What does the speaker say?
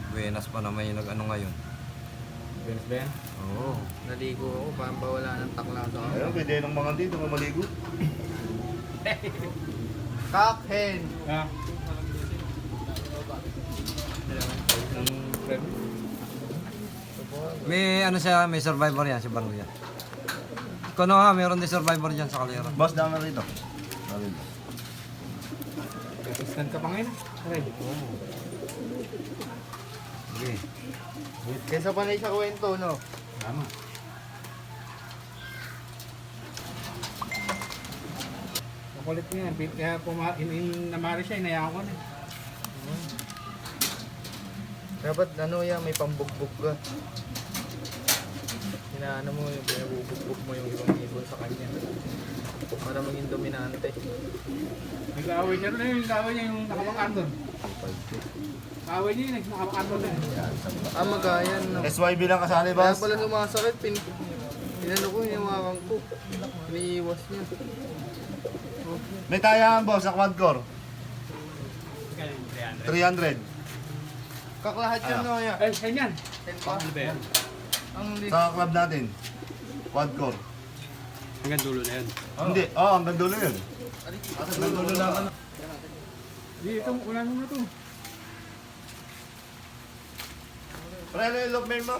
Buenas pa naman yung nag-ano ngayon. Benes ba yan? Oo. Naligo ako para bawala ng takla sa akin. Ayun, pwede ng mga dito, mga maligo. Kakhen! Ha? Ang friend. May ano siya, may survivor yan si Baruya. Kuno ha, mayroon din survivor dyan sa kalera. Boss, dama rito. Dito. Instant ka pa ngayon. Aray. Sige. Kaysa panay sa kwento, no? Tama. Makulit niya. Kaya namari siya, inayaan ko na. Dapat ano yan, may pambugbog ka. Hinaano mo yung pinabubugbog mo yung ibang ibon sa kanya. Para maging dominante. Nag-aaway niya rin yung nag-aaway niya yung nakamakan doon. Kaaway niya yun eh, nakamakan doon eh. Ah, magayan, no? SYB lang kasali, Kaya boss. pala sumasakit, pinano ko, hinawakan ko. Iniiwas niya. May tayahan, boss, sa quad core. 300. Kaklahat yun, no? Ya. Ay, ganyan. Pa. Ano ba yan? Ang lig. Sa club natin. Quad core. Hanggang dulo na yan. Hindi, hanggang dulo yun. Hanggang dulo lang. Ano. Dito, ulan mo na to. Pre, ano yung love mail mo?